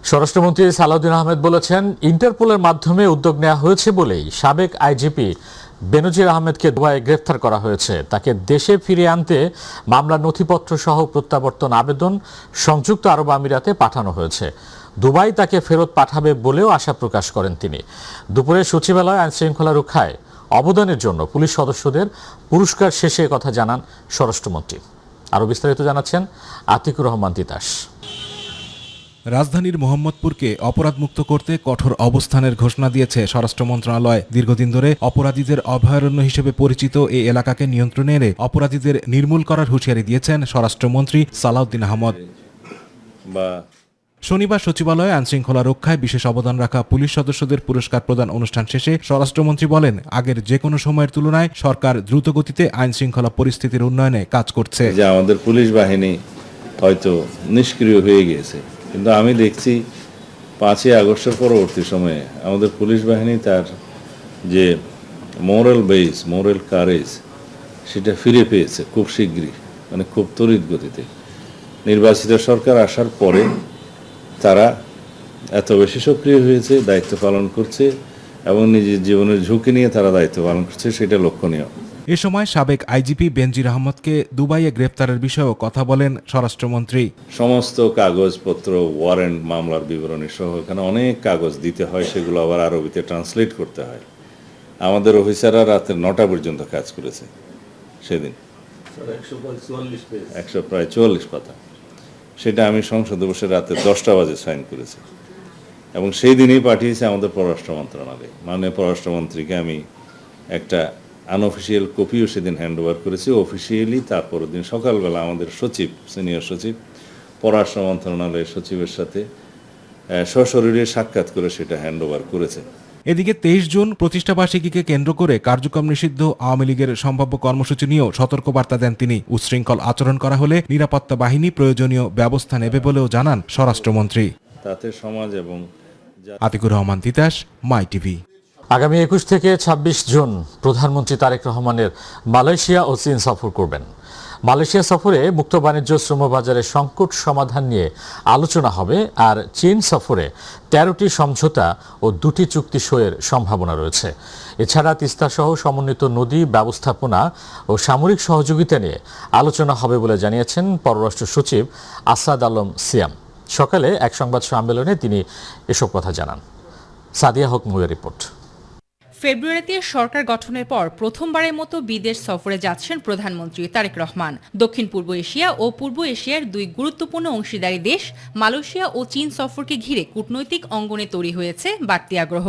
স্বরাষ্ট্রমন্ত্রী সালাউদ্দিন আহমেদ বলেছেন, ইন্টারপোলের মাধ্যমে উদ্যোগ নেওয়া হয়েছে বলেই সাবেক আইজিপি বেনজির আহমেদকে দুবাইয়ে গ্রেফতার করা হয়েছে। তাকে দেশে ফিরিয়ে আনতে মামলার নথিপত্র সহ প্রত্যাবর্তন আবেদন সংযুক্ত আরব আমিরাতে পাঠানো হয়েছে। দুবাই তাকে ফেরত পাঠাবে বলেও আশা প্রকাশ করেন তিনি। দুপুরে সচিবালয় আইনশৃঙ্খলা রক্ষায় অবদানের জন্য পুলিশ সদস্যদের পুরস্কার শেষে কথা জানান স্বরাষ্ট্রমন্ত্রী। আরও বিস্তারিত জানাচ্ছেন আতিকুর রহমান তিতাস। রাজধানীর মোহাম্মদপুরকে অপরাধমুক্ত করতে কঠোর অবস্থানের ঘোষণা দিয়েছে স্বরাষ্ট্র মন্ত্রণালয়। দীর্ঘদিন ধরে অপরাধীদের অভয়ারণ্য হিসেবে পরিচিত এই এলাকাকে নিয়ন্ত্রণে এনে অপরাধীদের নির্মূল করার হুঁশিয়ারি দিয়েছেন স্বরাষ্ট্রমন্ত্রী সালাউদ্দিন আহমদ। শনিবার সচিবালয়ে আইনশৃঙ্খলা রক্ষায় বিশেষ অবদান রাখা পুলিশ সদস্যদের পুরস্কার প্রদান অনুষ্ঠান শেষে স্বরাষ্ট্রমন্ত্রী বলেন, আগের যে কোনো সময়ের তুলনায় সরকার দ্রুতগতিতে আইনশৃঙ্খলা পরিস্থিতির উন্নয়নে কাজ করছে। যে আমাদের পুলিশ বাহিনী হয়তো নিষ্ক্রিয় হয়ে গিয়েছে, কিন্তু আমি দেখছি 5ই আগস্টের পরবর্তী সময়ে আমাদের পুলিশ বাহিনী তার যে মোরাল বেস, মোরাল কারেজ সেটা ফিরে পেয়েছে খুব শীঘ্রই, মানে খুব তড়িৎ গতিতে। নির্বাচিত সরকার আসার পরে তারা এত বেশি সক্রিয় হয়েছে, দায়িত্ব পালন করছে এবং নিজের জীবনের ঝুঁকি নিয়ে তারা দায়িত্ব পালন করছে, সেটা লক্ষণীয়। এ সময় সাবেক আইজিপি বেনজির আহমদকে দুবাইয়ে গ্রেফতারের বিষয়েও কথা বলেন স্বরাষ্ট্রমন্ত্রী। সমস্ত কাগজপত্র, ওয়ারেন্ট, মামলার বিবরণী সহ এখানে অনেক কাগজ দিতে হয়, সেগুলো আবার আরবিতে ট্রান্সলেট করতে হয়। আমাদের অফিসাররা রাতে 9টা পর্যন্ত কাজ করেছে সেদিন, 144 পাতা। সেটা আমি সংসদে বসে রাতে 10টা বাজে সাইন করেছি এবং সেই দিনই পাঠিয়েছে আমাদের পররাষ্ট্র মন্ত্রণালয়ে। মাননীয় পররাষ্ট্রমন্ত্রীকে আমি একটা আনঅফিসিয়াল কপিও সেদিন হ্যান্ড ওভার করেছি। অফিসিয়ালি তারপরের দিন সকালবেলা আমাদের সচিব, সিনিয়র সচিব, পররাষ্ট্র মন্ত্রণালয়ের সচিবের সাথে সশরীরে সাক্ষাৎ করে সেটা হ্যান্ড ওভার করেছে। এদিকে 23 জুন প্রতিষ্ঠাবার্ষিকীকে কেন্দ্র করে কার্যক্রম নিষিদ্ধ আওয়ামী লীগের সম্ভাব্য কর্মসূচি নিয়েও সতর্কবার্তা দেন তিনি। উচ্ছৃঙ্খল আচরণ করা হলে নিরাপত্তা বাহিনী প্রয়োজনীয় ব্যবস্থা নেবে বলেও জানান স্বরাষ্ট্রমন্ত্রী। তাতে সমাজ এবং আতিকুর রহমান তিতাস, মাই টিভি। আগামী 21 থেকে 26 জুন প্রধানমন্ত্রী তারেক রহমানের মালয়েশিয়া ও চীন সফর করবেন। মালয়েশিয়া সফরে মুক্ত বাণিজ্য শ্রমবাজারের সংকট সমাধান নিয়ে আলোচনা হবে, আর চীন সফরে 13টি সমঝোতা ও 2টি চুক্তি সইয়ের সম্ভাবনা রয়েছে। এছাড়া তিস্তাসহ সমন্বিত নদী ব্যবস্থাপনা ও সামরিক সহযোগিতা নিয়ে আলোচনা হবে বলে জানিয়েছেন পররাষ্ট্র সচিব আসাদ আলম সিয়াম। সকালে এক সংবাদ সম্মেলনে তিনি এসব কথা জানান। সাদিয়া হক মুয়ের রিপোর্ট। ফেব্রুয়ারিতে সরকার গঠনের পর প্রথমবারের মতো বিদেশ সফরে যাচ্ছেন প্রধানমন্ত্রী তারেক রহমান। দক্ষিণ পূর্ব এশিয়া ও পূর্ব এশিয়ার দুই গুরুত্বপূর্ণ অংশীদারী দেশ মালয়েশিয়া ও চীন সফরকে ঘিরে কূটনৈতিক অঙ্গনে তৈরি হয়েছে বাড়তি আগ্রহ।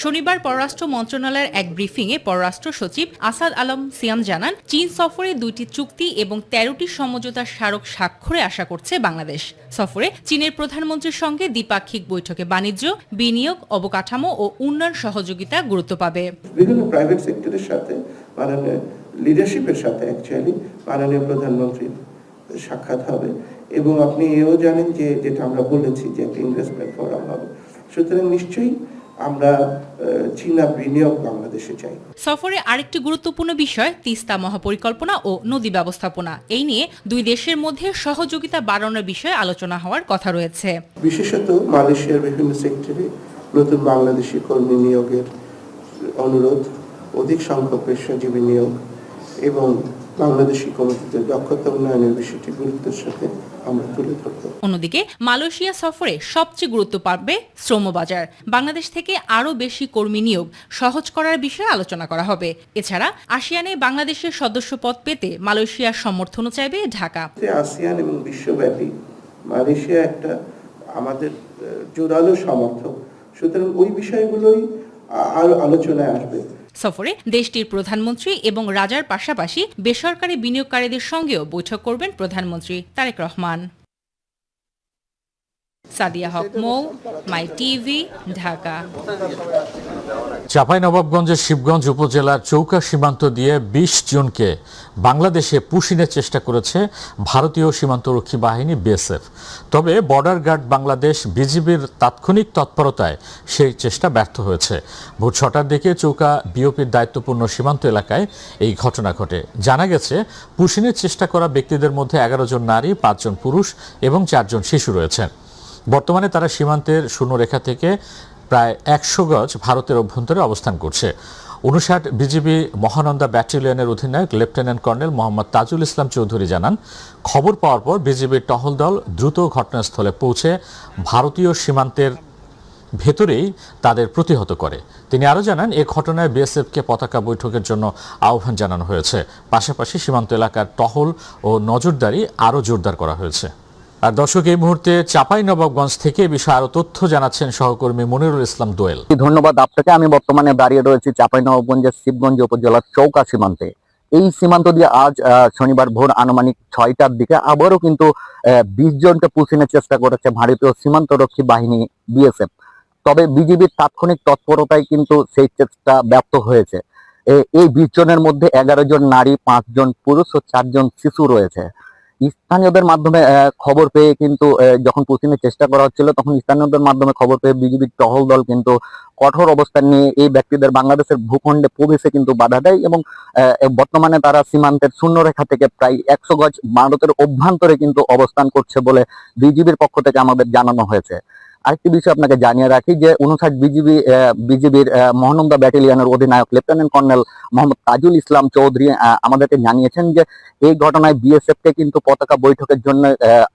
শনিবার পররাষ্ট্র মন্ত্রণালয়ের এক ব্রিফিংয়ে পররাষ্ট্র সচিব আসাদ আলম সিয়াম জানান, চীন সফরে 2টি চুক্তি এবং 13টি সমঝোতার স্মারক স্বাক্ষরে আশা করছে বাংলাদেশ। সফরে চীনের প্রধানমন্ত্রীর সঙ্গে দ্বিপাক্ষিক বৈঠকে বাণিজ্য, বিনিয়োগ, অবকাঠামো ও উন্নয়ন সহযোগিতা গুরুত্ব পাবে। বিভিন্ন প্রাইভেট সেক্টরের সাথে মাননীয় লিডারশিপের সাথে মাননীয় প্রধানমন্ত্রীর সাক্ষাৎ হবে এবং আপনি এও জানেন যে যেটা আমরা বলেছি যে একটা ইনভেস্টমেন্ট ফোরাম হবে। সুতরাং নিশ্চয়ই আমরা চীনা বিনিয়োগ বাংলাদেশে চাই। সফরে আরেকটি গুরুত্বপূর্ণ বিষয় তিস্তা মহাপরিকল্পনা ও নদী ব্যবস্থাপনা। এই নিয়ে দুই দেশের মধ্যে সহযোগিতা বাড়ানোর বিষয়ে আলোচনা হওয়ার কথা রয়েছে। বিশেষত মালয়েশিয়ার বিভিন্ন সেক্টরে নতুন বাংলাদেশি কর্মী নিয়োগের অনুরোধ, অধিক সংখ্যক পেশাজীবী নিয়োগ এবং বাংলাদেশি কর্মীদের দক্ষতা উন্নয়নের বিষয়টি গুরুত্বের সাথে আমরা তুলে ধরব। অন্যদিকে মালয়েশিয়া সফরে সবচেয়ে গুরুত্ব পাবে শ্রমবাজার। বাংলাদেশ থেকে আরও বেশি কর্মী নিয়োগ সহজ করার বিষয়ে আলোচনা করা হবে। এছাড়া আসিয়ানে বাংলাদেশের সদস্যপদ পেতে মালয়েশিয়ার সমর্থনও চাইবে ঢাকা। আসিয়ান এবং বিশ্বব্যাপী মালয়েশিয়া একটা আমাদের জোরালো সমর্থক, সুতরাং ওই বিষয়গুলোই আরো আলোচনায় আসবে। সফরে দেশটির প্রধানমন্ত্রী এবং রাজার পাশাপাশি বেসরকারি বিনিয়োগকারীদের সঙ্গেও বৈঠক করবেন প্রধানমন্ত্রী তারেক রহমান। সাদিয়া হক মৌ, মাই টিভি, ঢাকা। চাঁপাইনবাবগঞ্জের শিবগঞ্জ উপজেলার চৌকা সীমান্ত দিয়ে ২০ জনকে বাংলাদেশে পুশিনের চেষ্টা করেছে ভারতীয় সীমান্তরক্ষী বাহিনী বিএসএফ। তবে বর্ডার গার্ড বাংলাদেশ বিজিবির তাৎক্ষণিক তৎপরতায় সেই চেষ্টা ব্যর্থ হয়েছে। ভোর ৬টার দিকে চৌকা বিওপির দায়িত্বপূর্ণ সীমান্ত এলাকায় এই ঘটনা ঘটে। জানা গেছে, পুশিনের চেষ্টা করা ব্যক্তিদের মধ্যে ১১ জন নারী, ৫ জন পুরুষ এবং ৪ জন শিশু রয়েছেন। বর্তমানে তারা সীমান্তের শূন্যরেখা থেকে প্রায় ১০০ গজ ভারতের অভ্যন্তরে অবস্থান করছে। ৫৯ বিজিবি মহানন্দা ব্যাটালিয়নের অধিনায়ক লেফটেন্যান্ট কর্নেল মোহাম্মদ তাজুল ইসলাম চৌধুরী জানান, খবর পাওয়ার পর বিজিবির টহল দল দ্রুত ঘটনাস্থলে পৌঁছে ভারতীয় সীমান্তের ভেতরেই তাদের প্রতিহত করে। তিনি আরও জানান, এ ঘটনায় বিএসএফকে পতাকা বৈঠকের জন্য আহ্বান জানানো হয়েছে। পাশাপাশি সীমান্ত এলাকার টহল ও নজরদারি আরও জোরদার করা হয়েছে। আর দর্শক, এই মুহূর্তে চাঁপাইনবাবগঞ্জ থেকে বিষয়ে আরো তথ্য জানাচ্ছেন সহকর্মী মনিরুল ইসলাম দোয়েল। ধন্যবাদ আপনাকে। আমি বর্তমানে দাঁড়িয়ে রয়েছি চাঁপাইনবাবগঞ্জের শিবগঞ্জ উপজেলার চৌকা সীমান্তে। এই সীমান্ত দিয়ে আজ শনিবার ভোর আনুমানিক ৬টার দিকে আবারও কিন্তু ২০ জনকে পুশিনের চেষ্টা করেছে ভারতীয় সীমান্তরক্ষী বাহিনী বিএসএফ। তবে বিজিবির তাৎক্ষণিক তৎপরতায় কিন্তু সেই চেষ্টা ব্যর্থ হয়েছে। এই ২০ জনের মধ্যে ১১ জন নারী, ৫ জন পুরুষ ও ৪ জন শিশু রয়েছে। স্থানীয়দের মাধ্যমে খবর পেয়ে কিন্তু যখন পুশিনের চেষ্টা করা হচ্ছিল, তখন স্থানীয়দের মাধ্যমে খবর পেয়ে বিজিবির টহল দল কিন্তু কঠোর অবস্থান নিয়ে এই ব্যক্তিদের বাংলাদেশের ভূখণ্ডে প্রবেশে কিন্তু বাধা দেয় এবং বর্তমানে তারা সীমান্তের শূন্যরেখা থেকে প্রায় ১০০ গজ ভারতের অভ্যন্তরে কিন্তু অবস্থান করছে বলে বিজিবির পক্ষ থেকে আমাদের জানানো হয়েছে। আরেকটি বিষয় আপনাকে জানিয়ে রাখি যে ৫৯ বিজিবির মহানন্দা ব্যাটালিয়নের অধিনায়ক লেফটেন্যান্ট কর্নেল মোহাম্মদ তাজুল ইসলাম চৌধুরী আমাদেরকে জানিয়েছেন যে এই ঘটনায় বিএসএফ কে কিন্তু পতাকা বৈঠকের জন্য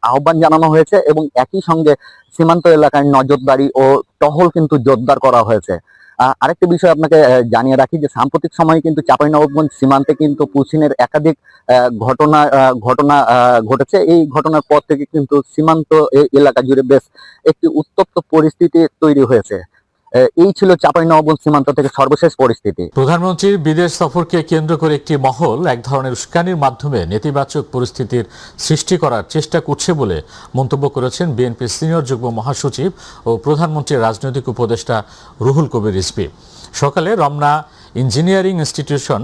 আহ্বান জানানো হয়েছে এবং একই সঙ্গে সীমান্ত এলাকায় নজরদারি ও টহল কিন্তু জোরদার করা হয়েছে। আরেকটি বিষয় আপনাকে জানিয়ে রাখি যে সাম্প্রতিক সময়ে কিন্তু চাঁপাইনবাবগঞ্জ সীমান্তে কিন্তু পুশিনের একাধিক ঘটনা ঘটেছে। এই ঘটনার পর থেকে কিন্তু সীমান্ত এলাকা জুড়ে বেশ একটি উত্তপ্ত পরিস্থিতি তৈরি হয়েছে। এই ছিল চাঁপাইনবাবগঞ্জ সীমান্ত থেকে সর্বশেষ পরিস্থিতি। প্রধানমন্ত্রীর বিদেশ সফরকে কেন্দ্র করে একটি মহল এক ধরনের উস্কানির মাধ্যমে নেতিবাচক পরিস্থিতির সৃষ্টি করার চেষ্টা করছে বলে মন্তব্য করেছেন বিএনপির সিনিয়র যুগ্ম মহাসচিব ও প্রধানমন্ত্রীর রাজনৈতিক উপদেষ্টা রুহুল কবির রিজভী। সকালে Ramna engineering institution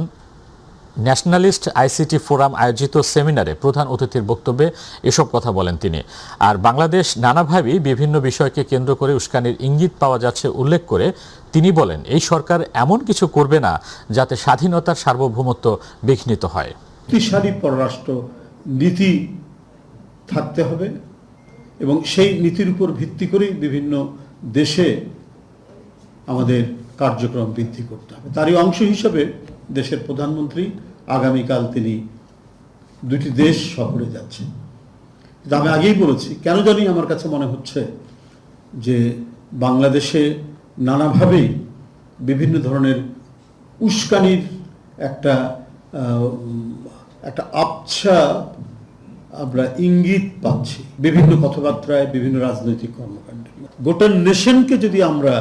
nationalist ICT forum আয়োজিত সেমিনারে প্রধান অতিথির বক্তব্যে এসব কথা বলেন তিনি। আর বাংলাদেশ নানাভাবেই বিভিন্ন বিষয়কে কেন্দ্র করে উস্কানির ইঙ্গিত পাওয়া যাচ্ছে উল্লেখ করে তিনি বলেন, এই সরকার এমন কিছু করবে না যাতে স্বাধীনতার সার্বভৌমত্ব বিঘ্নিত হয়। শক্তিশালী পররাষ্ট্র নীতি থাকতে হবে এবং সেই নীতির উপর ভিত্তি করেই বিভিন্ন দেশে আমাদের কার্যক্রম বৃদ্ধি করতে হবে। তারই অংশ হিসেবে দেশের প্রধানমন্ত্রী আগামীকাল তিনি ২টি দেশ সফরে যাচ্ছেন। আমি আগেই বলেছি, কেন জানি আমার কাছে মনে হচ্ছে যে বাংলাদেশে নানাভাবেই বিভিন্ন ধরনের উস্কানির একটা আবছা আমরা ইঙ্গিত পাচ্ছি বিভিন্ন কথাবার্তায়, বিভিন্ন রাজনৈতিক কর্মকাণ্ডে। গোটা নেশনকে যদি আমরা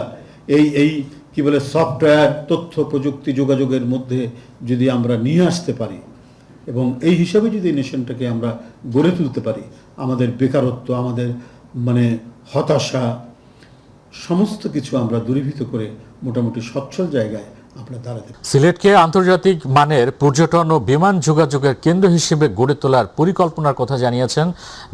এই কি বলে সফটওয়্যার, তথ্য প্রযুক্তি, যোগাযোগের মধ্যে যদি আমরা নিয়ে আসতে পারি এবং এই হিসাবে যদি নেশনটাকে আমরা গড়ে তুলতে পারি, আমাদের বেকারত্ব, আমাদের হতাশা, সমস্ত কিছু আমরা দূরীভূত করে মোটামুটি সচ্ছল জায়গায় আমরা দাঁড়াতে পারি। সিলেটকে আন্তর্জাতিক মানের পর্যটন ও বিমান যোগাযোগের কেন্দ্র হিসেবে গড়ে তোলার পরিকল্পনার কথা জানিয়েছেন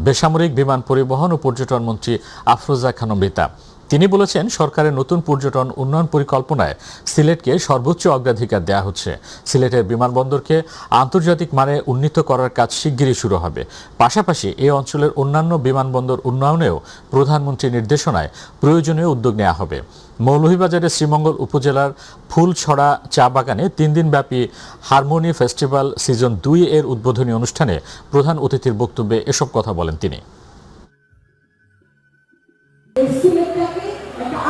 বেসামরিক বিমান পরিবহন ও পর্যটন মন্ত্রী আফরোজা খানম রিতা। তিনি বলেছেন, সরকারের নতুন পর্যটন উন্নয়ন পরিকল্পনায় সিলেটকে সর্বোচ্চ অগ্রাধিকার দেওয়া হচ্ছে। সিলেটের বিমানবন্দরকে আন্তর্জাতিক মানে উন্নীত করার কাজ শিগগিরই শুরু হবে। পাশাপাশি এই অঞ্চলের অন্যান্য বিমানবন্দর উন্নয়নেও প্রধানমন্ত্রীর নির্দেশনায় প্রয়োজনীয় উদ্যোগ নেওয়া হবে। মৌলভীবাজারের শ্রীমঙ্গল উপজেলার ফুলছড়া চা বাগানে ৩ দিনব্যাপী হারমোনি ফেস্টিভ্যাল সিজন ২ এর উদ্বোধনী অনুষ্ঠানে প্রধান অতিথির বক্তব্যে এসব কথা বলেন তিনি।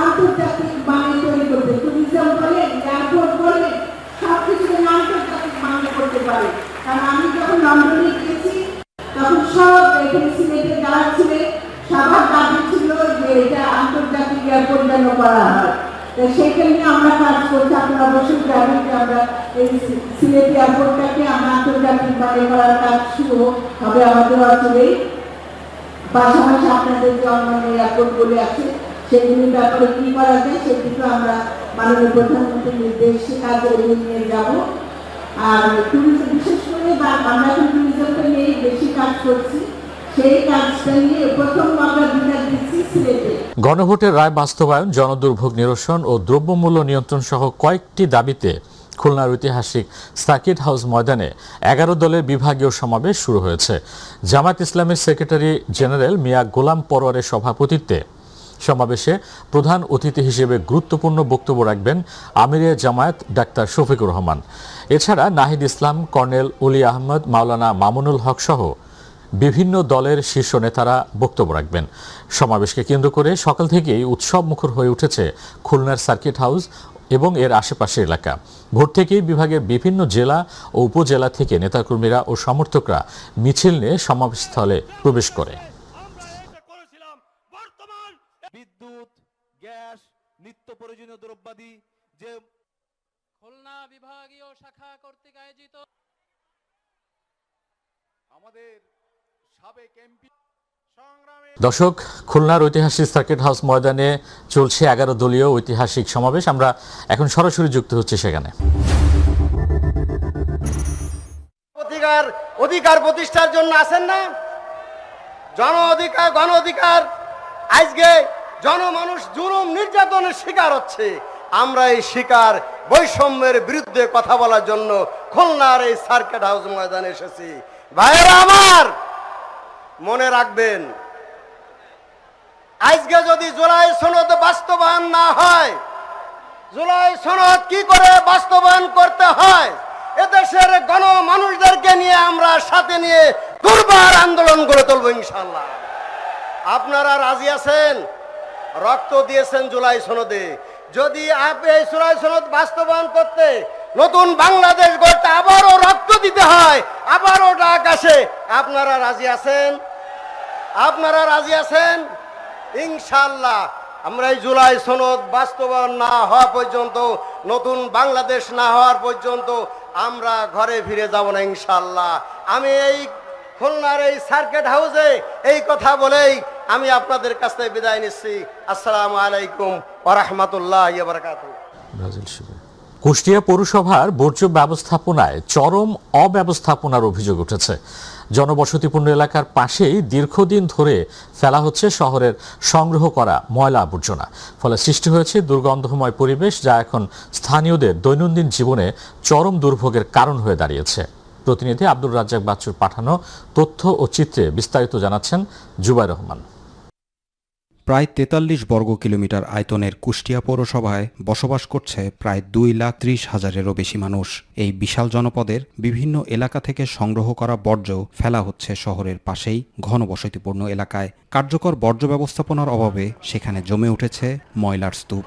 আন্তর্জাতিক মানে তৈরি করতে, ট্যুরিজম বলেন, এয়ারপোর্ট বলেন, সবকিছুকে আন্তর্জাতিক মানে করতে পারে। কারণ আমি যখন লন্ডনে গিয়েছি তখন সব এখানে সিলেটে যারা ছিলেন সবার দাবি ছিল যে এটা আন্তর্জাতিক এয়ারপোর্ট যেন করা হয়। তো সেইখানে আমরা কাজ করছি। আপনারা অবশ্যই জানেন যে আমরা এই সিলেট এয়ারপোর্টটাকে আমরা আন্তর্জাতিক মানে করার কাজ শুরু হবে আমাদের অঞ্চলেই। পাশাপাশি আপনাদের যে অন্যান্য এয়ারপোর্টগুলি আছে সেগুলির ব্যাপারে কি করা যায় সেদিকে আমরা মাননীয় প্রধানমন্ত্রীর নির্দেশে কাজে নিয়ে যাব। আর ট্যুরিজম বিশেষ করে আমরা এখন ট্যুরিজমটা নিয়ে বেশি কাজ করছি, সেই কাজটা নিয়ে প্রথম আমরা বিভাগ দিচ্ছি সিলেটে। গণভোটের রায় বাস্তবায়ন, জনদুর্ভোগ নিরসন ও দ্রব্যমূল্য নিয়ন্ত্রণ সহ কয়েকটি দাবিতে খুলনার ঐতিহাসিক সার্কিট হাউস ময়দানে 11 দলের বিভাগীয় সমাবেশ শুরু হয়েছে। জামায়াত ইসলামের সেক্রেটারি জেনারেল মিয়া গোলাম পরোয়ারের সভাপতিত্বে সমাবেশে প্রধান অতিথি হিসেবে গুরুত্বপূর্ণ বক্তব্য রাখবেন আমিরে জামায়াত ডাক্তার শফিকুর রহমান। এছাড়া নাহিদ ইসলাম, কর্নেল অলি আহমদ, মাওলানা মামুনুল হক সহ বিভিন্ন দলের শীর্ষ নেতারা বক্তব্য রাখবেন। সমাবেশকে কেন্দ্র করে সকাল থেকেই উৎসব মুখর হয়ে উঠেছে খুলনার সার্কিট হাউস এবং এর আশেপাশের এলাকা। ভোর থেকেই বিভাগের বিভিন্ন জেলা ও উপজেলা থেকে নেতাকর্মীরা ও সমর্থকরা মিছিল নিয়ে সমাবেশস্থলে প্রবেশ করে। বিদ্যুৎ, গ্যাস, নিত্য প্রয়োজনীয় দ্রব্যাদি যে খুলনা বিভাগীয় শাখা কর্তৃক আয়োজিত আমাদের সাবেক এমপি দর্শক, খুলনার ঐতিহাসিক সার্কিট হাউস ময়দানে চলছে 11 দলীয় ঐতিহাসিক সমাবেশ। আমরা এখন সরাসরি যুক্ত হচ্ছে সেখানে। অধিকার প্রতিষ্ঠার জন্য আসেন না, গণ অধিকার আজকে জনমানুষ জুলুম নির্যাতনের শিকার হচ্ছে। আমরা এই শিকার বৈষম্যের বিরুদ্ধে কথা বলার জন্য খুলনার এই সার্কিট হাউস ময়দানে এসেছি। ভাইয়েরা আমার, মনে রাখবেন, আজকে যদি জুলাই সনদ বাস্তবায়ন না হয়, জুলাই সনদ কি করে বাস্তবায়ন করতে হয়, এদেশের গণমানুষদেরকে নিয়ে আমরা সাথে নিয়ে দুর্বার আন্দোলন গড়ে তুলব ইনশাআল্লাহ। আপনারা রাজি আছেন? রক্ত দিয়েছেন জুলাই সনদে। যদি এই জুলাই সনদ বাস্তবায়ন করতে নতুন বাংলাদেশ গড়তে আবারও রক্ত দিতে হয়, আবারও ডাক আসে, আপনারা রাজি আছেন? আপনারা রাজি আছেন? ইনশাআল্লাহ আমরা এই জুলাই সনদ বাস্তবায়ন না হওয়া পর্যন্ত, নতুন বাংলাদেশ না হওয়ার পর্যন্ত আমরা ঘরে ফিরে যাব না ইনশাআল্লাহ। আমি এই খুলনার এই সার্কিট হাউসে এই কথা বলেই আমি আপনাদের কাছ থেকে বিদায় নিচ্ছি। আসসালামু আলাইকুম ওয়া রাহমাতুল্লাহি ওয়া বারাকাতুহু। কুষ্টিয়া পৌরসভার বর্জ্য ব্যবস্থাপনায় চরম অব্যবস্থাপনার অভিযোগ উঠেছে। জনবসতিপূর্ণ এলাকার পাশেই দীর্ঘদিন ধরে ফেলা হচ্ছে শহরের সংগ্রহ করা ময়লা আবর্জনা। ফলে সৃষ্টি হয়েছে দুর্গন্ধময় পরিবেশ, যা এখন স্থানীয়দের দৈনন্দিন জীবনে চরম দুর্ভোগের কারণ হয়ে দাঁড়িয়েছে। প্রতিনিধি আব্দুর রাজ্জাক বাচ্চুর পাঠানো তথ্য ও চিত্রে বিস্তারিত জানাচ্ছেন জুবাইর রহমান। প্রায় 43 বর্গ কিলোমিটার আয়তনের কুষ্টিয়া পৌরসভায় বসবাস করছে প্রায় 2,30,000-এরও বেশি মানুষ। এই বিশাল জনপদের বিভিন্ন এলাকা থেকে সংগ্রহ করা বর্জ্য ফেলা হচ্ছে শহরের পাশেই ঘনবসতিপূর্ণ এলাকায়। কার্যকর বর্জ্য ব্যবস্থাপনার অভাবে সেখানে জমে উঠেছে ময়লার স্তূপ।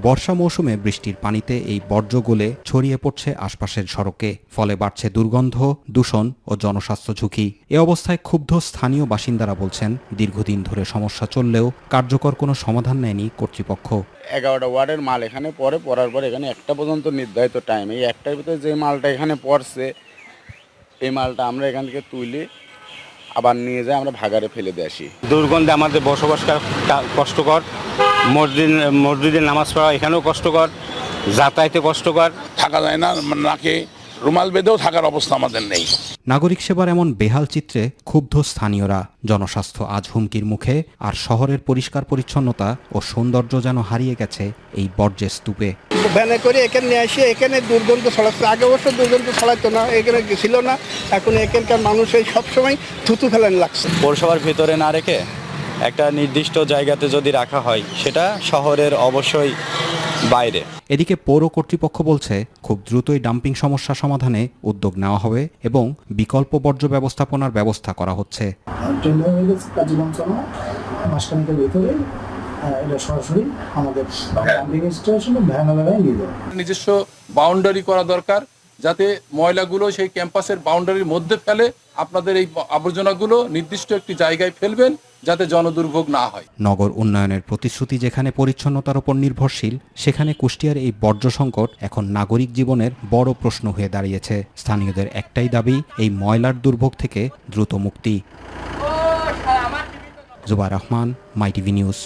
বর্ষা মৌসুমে বৃষ্টির পানিতে এই বর্জ্য গলে ছড়িয়ে পড়ছে আশপাশের সড়কে, ফলে বাড়ছে দুর্গন্ধ, দূষণ ও জনস্বাস্থ্য ঝুঁকি। এ অবস্থায় ক্ষুব্ধ স্থানীয় বাসিন্দারা বলছেন, দীর্ঘদিন ধরে সমস্যা চললেও কার্যকর কোনো সমাধান নেয়নি কর্তৃপক্ষ। 11টা ওয়ার্ডের মাল এখানে পড়ার পর এখানে 1টা পর্যন্ত নির্ধারিত টাইম, এই 1টার ভিতরে যে মালটা এখানে পড়ছে এই মালটা আমরা এখান থেকে তুলে আবার নিয়ে যাই আমরা ভাগাড়ে ফেলে দিয়ে আসি। দুর্গন্ধে আমাদের বসবাস কষ্টকর, মসজিদে নামাজ পড়া এখানেও কষ্টকর, যাতায়াতে কষ্টকর, থাকা যায় না, নাকে রুমাল বেঁধেও থাকার অবস্থা আমাদের নেই। নাগরিক সেবার এমন বেহাল চিত্রে ক্ষুব্ধ স্থানীয়রা। জনস্বাস্থ্য আজ হুমকির মুখে, আর শহরের পরিষ্কার পরিচ্ছন্নতা ও সৌন্দর্য যেন হারিয়ে গেছে এই বর্জ্যের স্তূপে। ভ্যানে করে এখানে নিয়ে আসি, এখানে দুর্গন্ধ ছড়াচ্ছে। আগে অবশ্য দুর্গন্ধ ছড়াতো না, এখানে ছিল না, এখন এখানকার মানুষ এই সবসময় থুতু ফেলানি লাগছে। পৌরসভার ভিতরে না রেখে একটা নির্দিষ্ট জায়গাতে যদি রাখা হয়, সেটা শহরের অবশ্যই বাইরে। এদিকে পৌর কর্তৃপক্ষ বলছে, খুব দ্রুতই ডাম্পিং সমস্যা সমাধানে উদ্যোগ নেওয়া হবে এবং বিকল্প বর্জ্য ব্যবস্থাপনার ব্যবস্থা করা হচ্ছে। নিজস্ব বাউন্ডারি করা দরকার, যাতে ময়লাগুলো সেই ক্যাম্পাসের বাউন্ডারির মধ্যে ফেলে। আপনাদের এই আবর্জনাগুলো নির্দিষ্ট একটি জায়গায় ফেলবেন, যাতে জনদুর্ভোগ না হয়। নগর উন্নয়নের প্রতিশ্রুতি যেখানে পরিচ্ছন্নতার উপর নির্ভরশীল, সেখানে কুষ্টিয়ার এই বর্জ্য সংকট এখন নাগরিক জীবনের বড় প্রশ্ন হয়ে দাঁড়িয়েছে। স্থানীয়দের একটাই দাবি, এই ময়লার দুর্ভোগ থেকে দ্রুত মুক্তি। জুবাইর রহমান, মাই টিভি নিউজ।